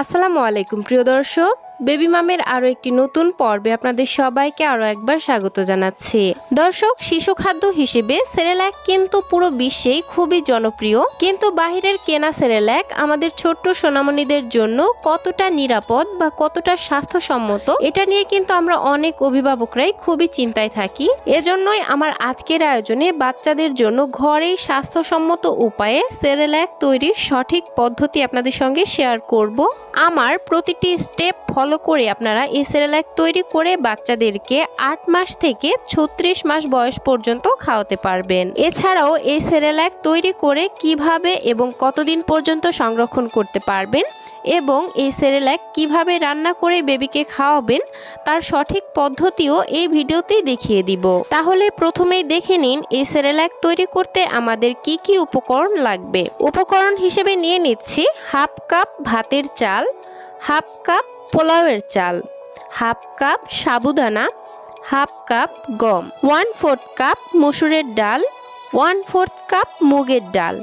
আসসালামু আলাইকুম প্রিয় দর্শক, বেবি মামের আরও একটি নতুন পর্বে আপনাদের সবাইকে আরও একবার স্বাগত জানাচ্ছি। দর্শক, শিশু খাদ্য হিসেবে সেরেল্যাক কিন্তু পুরো বিশ্বেই খুবই জনপ্রিয়, কিন্তু বাহিরের কেনা সেরেল্যাক আমাদের ছোট্ট সোনামণিদের জন্য কতটা নিরাপদ বা কতটা স্বাস্থ্যসম্মত এটা নিয়ে কিন্তু আমরা অনেক অভিভাবকরাই খুবই চিন্তায় থাকি। এজন্যই আমার আজকের আয়োজনে বাচ্চাদের জন্য ঘরেই স্বাস্থ্যসম্মত উপায়ে সেরেল্যাক তৈরির সঠিক পদ্ধতি আপনাদের সঙ্গে শেয়ার করব। আমার প্রতিটি স্টেপ ফলো করে আপনারা এই সেরেল্যাক তৈরি করে বাচ্চাদেরকে 8 মাস থেকে 36 মাস বয়স পর্যন্ত খাওয়াতে পারবেন। এছাড়াও এই সেরেল্যাক তৈরি করে কিভাবে এবং কতদিন পর্যন্ত সংরক্ষণ করতে পারবেন এবং এই সেরেল্যাক কিভাবে রান্না করে বেবিকে খাওয়াবেন তার সঠিক পদ্ধতিও এই ভিডিওতেই দেখিয়ে দিব। তাহলে প্রথমেই দেখে নিন এই সেরেল্যাক তৈরি করতে আমাদের কি কি উপকরণ লাগবে। উপকরণ হিসেবে নিয়ে নিচ্ছি হাফ কাপ ভাতের চাল, হাফ কাপ পোলাওয়ের চাল, হাফ কাপ সাবুদানা, হাফ কাপ গম, 1/4 কাপ মসুরের ডাল, 1/4 কাপ মুগের ডাল,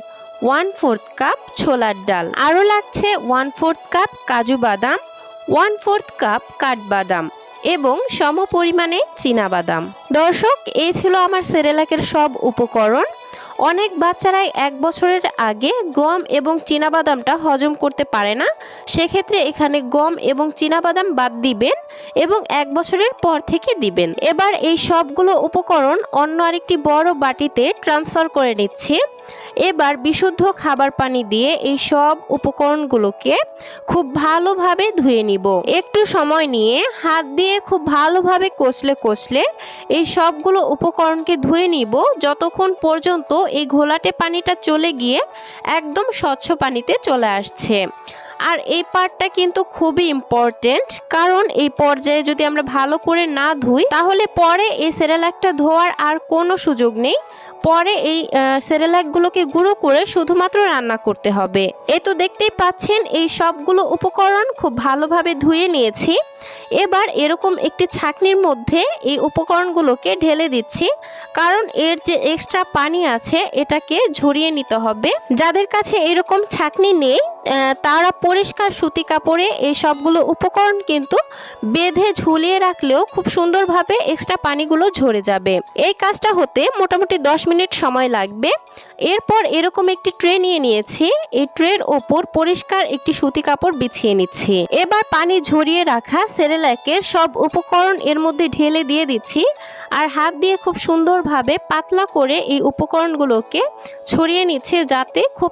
1/4 কাপ ছোলার ডাল। আরও লাগছে 1/4 কাপ কাজু বাদাম, 1/4 কাপ কাঠবাদাম এবং সম পরিমাণে চীনাবাদাম। দর্শক, এই ছিল আমার সেরেল্যাকের সব উপকরণ। অনেক বাচ্চারাই 1 বছরের আগে গম এবং চীনাবাদামটা হজম করতে পারে না, সেক্ষেত্রে এখানে গম এবং চীনাবাদাম বাদ দিবেন এবং 1 বছরের পর থেকে দিবেন। এবার এই সবগুলো উপকরণ অন্য আরেকটি বড় বাটিতে ট্রান্সফার করে নিচ্ছি। এবার বিশুদ্ধ খাবার পানি দিয়ে এই সব উপকরণগুলোকে খুব ভালোভাবে ধুয়ে নিব। একটু সময় নিয়ে হাত দিয়ে খুব ভালোভাবে কষলে এই সবগুলো উপকরণকে ধুয়ে নিব যতক্ষণ পর্যন্ত এই ঘোলাটে পানিটা চলে গিয়ে একদম স্বচ্ছ পানিতে চলে আসছে। আর এই পার্টটা কিন্তু খুবই ইম্পর্টেন্ট, কারণ এই পর্যায়ে যদি আমরা ভালো করে না ধুই তাহলে পরে এই সেরেল্যাকটা ধোয়ার আর কোনো সুযোগ নেই। পরে এই সেরেল্যাকগুলোকে গুঁড়ো করে শুধুমাত্র রান্না করতে হবে। এই তো দেখতেই পাচ্ছেন এই সবগুলো উপকরণ খুব ভালোভাবে ধুয়ে নিয়েছি। এবার এরকম একটি ছাঁকনির মধ্যে এই উপকরণগুলোকে ঢেলে দিচ্ছি, কারণ এর যে এক্সট্রা পানি আছে এটাকে ঝরিয়ে নিতে হবে। যাদের কাছে এরকম ছাঁকনি নেই তারা পরিষ্কার সুতি কাপড়ে এই সবগুলো উপকরণ কিন্তু বেঁধে ঝুলিয়ে রাখলেও খুব সুন্দরভাবে এক্সট্রা পানিগুলো ঝরে যাবে। এই কাজটা হতে মোটামুটি 10 মিনিট সময় লাগবে। এরপর এরকম একটি ট্রে নিয়ে নিয়েছি, এই ট্রের ওপর পরিষ্কার একটি সুতি কাপড় বিছিয়ে নিচ্ছি। এবার পানি ঝরিয়ে রাখা সেরেল্যাকের সব উপকরণ এর মধ্যে ঢেলে দিয়ে দিচ্ছি আর হাত দিয়ে খুব সুন্দরভাবে পাতলা করে এই উপকরণগুলোকে ছড়িয়ে নিচ্ছি যাতে খুব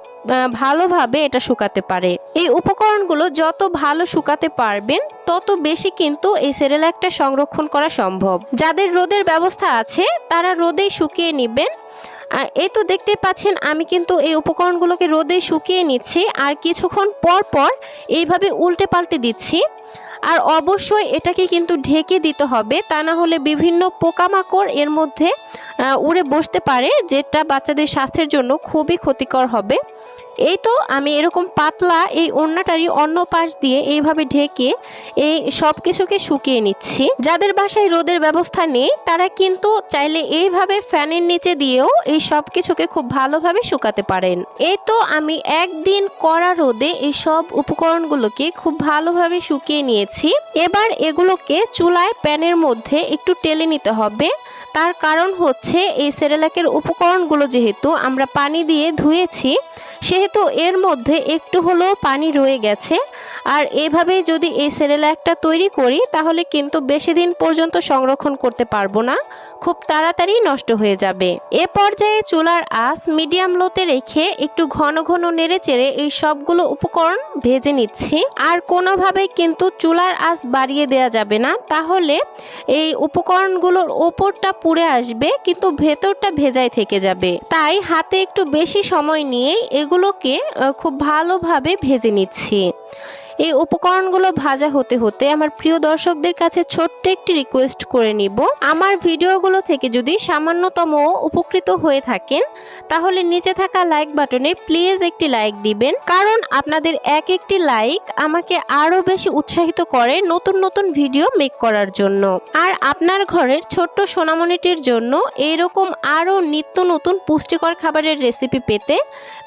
ভালোভাবে এটা শুকাতে পারে। এই উপকরণগুলো যত ভালো শুকাতে পারবেন তত বেশি কিন্তু এই সেরেল্যাকটা সংরক্ষণ করা সম্ভব। যাদের রোদের ব্যবস্থা আছে তারা রোদেই শুকিয়ে নেবেন। এই তো দেখতে পাচ্ছেন আমি কিন্তু এই উপকরণগুলোকে রোদে শুকিয়ে নিচ্ছি আর কিছুক্ষণ পর পর এইভাবে উল্টে পাল্টে দিচ্ছি। আর অবশ্যই এটাকে কিন্তু ঢেকে দিতে হবে, তা না হলে বিভিন্ন পোকামাকড় এর মধ্যে উড়ে বসতে পারে, যেটা বাচ্চাদের স্বাস্থ্যের জন্য খুবই ক্ষতিকর হবে। এই তো আমি এরকম পাতলা এই ওড়নাটারই অন্য পাশ দিয়ে এইভাবে ঢেকে এই সব কিছুকে শুকিয়ে নিচ্ছি। যাদের বাসায় রোদের ব্যবস্থা নেই তারা কিন্তু চাইলে এইভাবে ফ্যানের নিচে দিয়েও এই সব কিছুকে খুব ভালোভাবে শুকাতে পারেন। এই তো আমি একদিন কড়া রোদে এই সব উপকরণগুলোকে খুব ভালোভাবে শুকিয়ে নিয়েছি। এবার এগুলোকে চুলায় প্যানের মধ্যে একটু টেলে নিতে হবে। তার কারণ হচ্ছে এই সেরেল্যাকের উপকরণগুলো যেহেতু আমরা পানি দিয়ে ধুয়েছি সেহেতু এর মধ্যে একটু হলেও পানি রয়ে গেছে। আর এভাবে যদি এই সেরেল্যাকটা তৈরি করি তাহলে কিন্তু বেশি দিন পর্যন্ত সংরক্ষণ করতে পারবো না, খুব তাড়াতাড়ি নষ্ট হয়ে যাবে। এ পর্যায়ে চুলার আঁচ মিডিয়াম লোতে রেখে একটু ঘন ঘন নেড়ে চেড়ে এই সবগুলো উপকরণ ভেজে নিচ্ছি। আর কোনোভাবেই কিন্তু চুলার আঁচ বাড়িয়ে দেওয়া যাবে না, তাহলে এই উপকরণগুলোর ওপরটা পুড়ে আসবে কিন্তু ভেতরটা ভেজাই থেকে যাবে। তাই হাতে একটু বেশি সময় নিয়ে এগুলোকে খুব ভালোভাবে ভেজে নিচ্ছি। এই উপকরণগুলো ভাজা হতে হতে আমার প্রিয় দর্শকদের কাছে ছোট্ট একটি রিকোয়েস্ট করে নিব। আমার ভিডিওগুলো থেকে যদি সামান্যতম উপকৃত হয়ে থাকেন তাহলে নিচে থাকা লাইক বাটনে প্লিজ একটি লাইক দিবেন, কারণ আপনাদের একটি লাইক আমাকে আরও বেশি উৎসাহিত করে নতুন নতুন ভিডিও মেক করার জন্য। আর আপনার ঘরের ছোট্ট সোনামণিটির জন্য এইরকম আরও নিত্য নতুন পুষ্টিকর খাবারের রেসিপি পেতে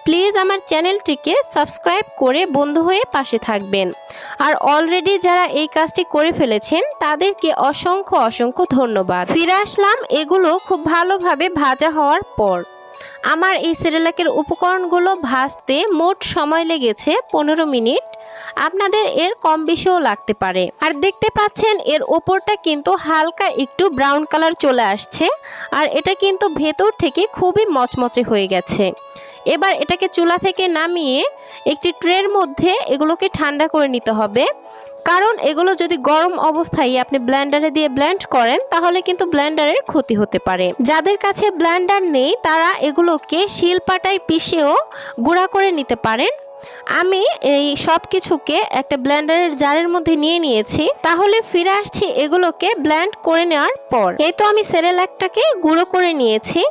প্লিজ আমার চ্যানেলটিকে সাবস্ক্রাইব করে বন্ধু হয়ে পাশে থাকবেন। থাকবেন। আর অলরেডি যারা এই কাজটি করে ফেলেছেন তাদেরকে অসংখ্য অসংখ্য ধন্যবাদ। ফিরে আসলাম এগুলো খুব ভালোভাবে ভাজা হওয়ার পর। আমার এই সেরেলাকের উপকরণগুলো ভাজতে মোট সময় লেগেছে 15 মিনিট। আপনাদের এর কম বেশিও লাগতে পারে। আর দেখতে পাচ্ছেন এর ওপরটা কিন্তু হালকা একটু ব্রাউন কালার চলে আসছে, আর এটা কিন্তু ভেতর থেকে খুবই মচমচে হয়ে গেছে। এবার এটাকে চুলা থেকে নামিয়ে একটি ট্রের মধ্যে এগুলোকে ঠান্ডা করে নিতে হবে, কারণ এগুলো যদি গরম অবস্থায় আপনি ব্লেন্ডারে দিয়ে ব্লেন্ড করেন তাহলে কিন্তু ব্লেন্ডারের ক্ষতি হতে পারে। যাদের কাছে ব্লেন্ডার নেই তারা এগুলোকে শিলপাটায় পিষেও গুঁড়া করে নিতে পারেন। আমি এই সব কিছুকে একটা ব্লেন্ডারের জারের মধ্যে নিয়ে নিয়েছি। তাহলে ফিরে আসছি এগুলোকে ব্লেন্ড করে নেওয়ার পর। এই তো আমি সেরেলাকটাকে গুঁড়ো করে নিয়েছি,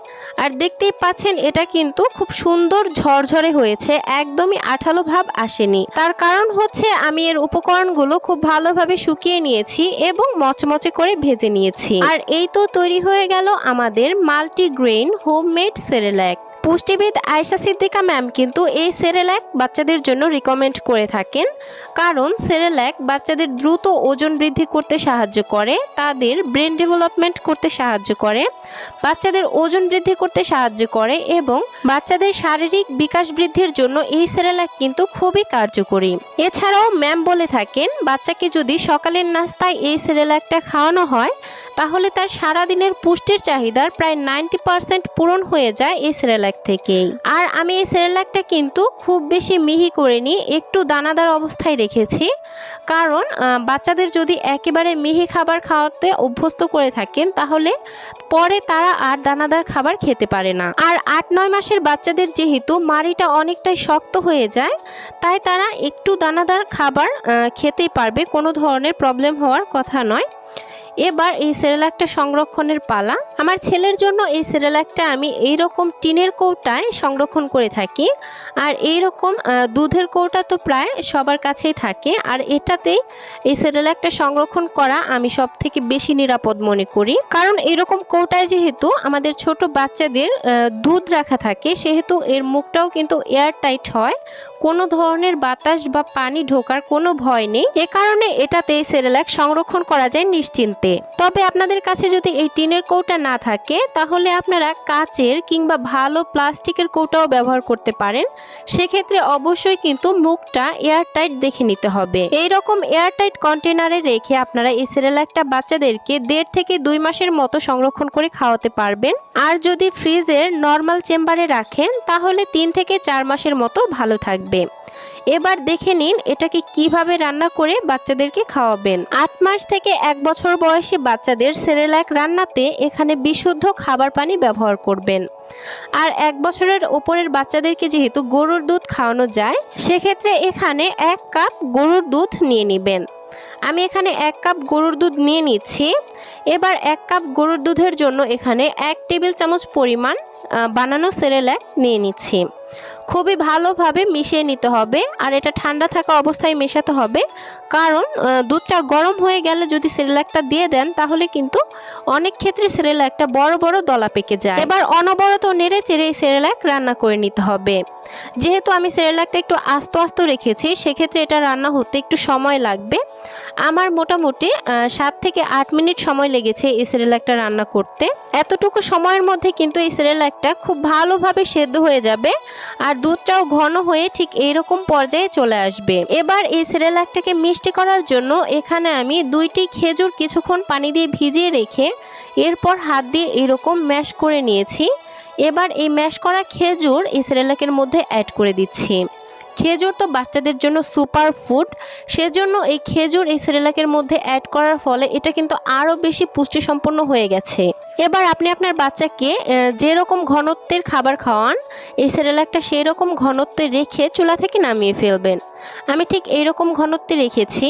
আর দেখতেই পাচ্ছেন এটা কিন্তু খুব সুন্দর ঝরঝরে হয়েছে, একদমই আঠালো ভাব আসেনি। তার কারণ হচ্ছে আমি এর উপকরণগুলো খুব ভালোভাবে শুকিয়ে নিয়েছি এবং মচমচে করে ভেজে নিয়েছি। আর এই তো তৈরি হয়ে গেল আমাদের মাল্টিগ্রেইন হোমমেড সেরেলাক। পুষ্টিবিদ আয়েশা সিদ্দিকা ম্যাম কিন্তু এই সেরেলাক বাচ্চাদের জন্য রিকমেন্ড করে থাকেন, কারণ সেরেলাক বাচ্চাদের দ্রুত ওজন বৃদ্ধি করতে সাহায্য করে, তাদের ব্রেন ডেভেলপমেন্ট করতে সাহায্য করে, বাচ্চাদের ওজন বৃদ্ধি করতে সাহায্য করে এবং বাচ্চাদের শারীরিক বিকাশ বৃদ্ধির জন্য এই সেরেলাক কিন্তু খুবই কার্যকরী। এছাড়াও ম্যাম বলে থাকেন বাচ্চাকে যদি সকালের নাস্তায় এই সেরেলাকটা খাওয়ানো হয় তাহলে তার সারাদিনের পুষ্টির চাহিদার প্রায় 90% পূরণ হয়ে যায় এই সেরেলাক থেকেই। আর আমি এই সেরেলাকটা কিন্তু খুব বেশি মিহি করিনি, একটু দানাদার অবস্থায় রেখেছি, কারণ বাচ্চাদের যদি একেবারে মিহি খাবার খাওয়াতে অভ্যস্ত করে থাকেন তাহলে পরে তারা আর দানাদার খাবার খেতে পারে না। আর 8-9 মাসের বাচ্চাদের যেহেতু মাড়িটা অনেকটাই শক্ত হয়ে যায়, তাই তারা একটু দানাদার খাবার খেতেই পারবে, কোনো ধরনের প্রবলেম হওয়ার কথা নয়। এবার এই সেরেলাকটা সংরক্ষণের পালা। আমার ছেলের জন্য এই সেরেলাকটা আমি এইরকম টিনের কৌটায় সংরক্ষণ করে থাকি, আর এইরকম দুধের কৌটা তো প্রায় সবার কাছেই থাকে, আর এটাতেই এই সেরেলাকটা সংরক্ষণ করা আমি সব থেকে বেশি নিরাপদ মনে করি। কারণ এরকম কৌটায় যেহেতু আমাদের ছোট বাচ্চাদের দুধ রাখা থাকে, সেহেতু এর মুখটাও কিন্তু এয়ার টাইট হয়, কোনো ধরনের বাতাস বা পানি ঢোকার কোনো ভয় নেই। এ কারণে এটাতে সেরেলাক সংরক্ষণ করা যায় নিশ্চিন্তে। তবে আপনাদের কাছে যদি এই টিনের কৌটা না থাকে তাহলে আপনারা কাচের কিংবা ভালো প্লাস্টিকের কৌটাও ব্যবহার করতে পারেন। সেক্ষেত্রে অবশ্যই কিন্তু মুখটা এয়ারটাইট দেখে নিতে হবে। এইরকম এয়ারটাইট কন্টেনারে রেখে আপনারা এই সেরেলাকটা বাচ্চাদেরকে 1.5 থেকে 2 মাসের মতো সংরক্ষণ করে খাওয়াতে পারবেন। আর যদি ফ্রিজের নর্মাল চেম্বারে রাখেন তাহলে 3 থেকে 4 মাসের মতো ভালো থাকবে। এবার দেখে নিন এটাকে কিভাবে রান্না করে বাচ্চাদেরকে খাওয়াবেন। 8 মাস থেকে 1 বছর বয়সী বাচ্চাদের সেরেলাক রান্নাতে এখানে বিশুদ্ধ খাবার পানি ব্যবহার করবেন। আর 1 বছরের ওপরের বাচ্চাদেরকে যেহেতু গরুর দুধ খাওয়ানো যায়, সেক্ষেত্রে এখানে 1 কাপ গরুর দুধ নিয়ে নেবেন। আমি এখানে 1 কাপ গরুর দুধ নিয়ে নিচ্ছি। এবার 1 কাপ গরুর দুধের জন্য এখানে 1 টেবিল চামচ পরিমাণ বানানো সেরেলাক নিয়ে নিচ্ছি। খুবই ভালোভাবে মিশিয়ে নিতে হবে, আর এটা ঠান্ডা থাকা অবস্থায় মেশাতে হবে, কারণ দুধটা গরম হয়ে গেলে যদি সেরেলাকটা দিয়ে দেন তাহলে কিন্তু অনেক ক্ষেত্রে সেরেলাকটা বড় বড় দলা পেকে যায়। এবার অনবরত নেড়ে চেড়ে এই সেরেলাক রান্না করে নিতে হবে। যেহেতু আমি সেরেলাকটা একটু আস্ত আস্ত রেখেছি, সেক্ষেত্রে এটা রান্না হতে একটু সময় লাগবে। আমার মোটামুটি 7 থেকে 8 মিনিট সময় লেগেছে এই সেরেলাকটা রান্না করতে। এতটুকু সময়ের মধ্যে কিন্তু এই সেরেলাকটা খুব ভালোভাবে সেদ্ধ হয়ে যাবে, আর দুধটাও ঘন হয়ে ঠিক এইরকম পর্যায়ে চলে আসবে। এবার এই সেরেলাকটাকে মিষ্টি করার জন্য এখানে আমি 2টি খেজুর কিছুক্ষণ পানি দিয়ে ভিজিয়ে রেখে এরপর হাত দিয়ে এরকম ম্যাশ করে নিয়েছি। এবার এই ম্যাশ করা খেজুর এই সেরেলাকের মধ্যে অ্যাড করে দিচ্ছি। খেজুর তো বাচ্চাদের জন্য সুপার ফুড, সেজন্য এই খেজুর এই সেরেলাকের মধ্যে অ্যাড করার ফলে এটা কিন্তু আরও বেশি পুষ্টিসম্পন্ন হয়ে গেছে। এবার আপনি আপনার বাচ্চাকে যেরকম ঘনত্বের খাবার খাওয়ান এই সেরেলাকটা সেই রকম ঘনত্বে রেখে চুলা থেকে নামিয়ে ফেলবেন। আমি ঠিক এইরকম ঘনত্বে রেখেছি।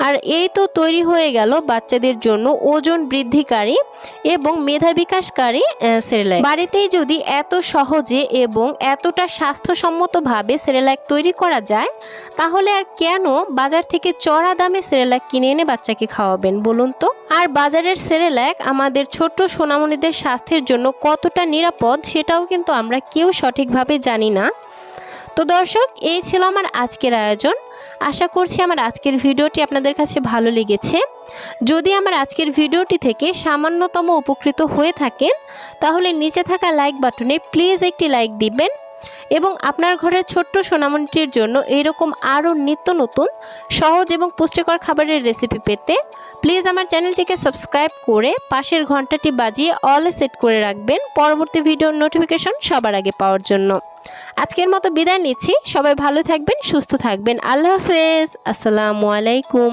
আর এই তো তৈরি হয়ে গেল বাচ্চাদের জন্য ওজন বৃদ্ধিকারী এবং মেধা বিকাশকারী সেরেলাক। বাড়িতেই যদি এত সহজে এবং এতটা স্বাস্থ্যসম্মতভাবে সেরেলাক তৈরি করা যায় তাহলে আর কেন বাজার থেকে চড়া দামে সেরেলাক কিনে এনে বাচ্চাকে খাওয়াবেন বলুন তো। আর বাজারের সেরেলাক আমাদের ছোট্ট সোনামণিদের স্বাস্থ্যের জন্য কতটা নিরাপদ সেটাও কিন্তু আমরা কেউ সঠিকভাবে জানি না। তো দর্শক, এই ছিল আমার আজকের আয়োজন। আশা করছি আমার আজকের ভিডিওটি আপনাদের কাছে ভালো লেগেছে। যদি আমার আজকের ভিডিওটি থেকে সামান্যতম উপকৃত হয়ে থাকেন তাহলে নিচে থাকা লাইক বাটনে প্লিজ একটি লাইক দিবেন এবং আপনার ঘরের ছোট্ট সোনামণিটির জন্য এরকম আরও নিত্য নতুন সহজ এবং পুষ্টিকর খাবারের রেসিপি পেতে প্লিজ আমার চ্যানেলটিকে সাবস্ক্রাইব করে পাশের ঘন্টাটি বাজিয়ে অলে সেট করে রাখবেন পরবর্তী ভিডিওর নোটিফিকেশন সবার আগে পাওয়ার জন্য। আজকের মতো বিদায় নিচ্ছি। সবাই ভালো থাকবেন, সুস্থ থাকবেন। আল্লাহ হাফেজ। আসসালামু আলাইকুম।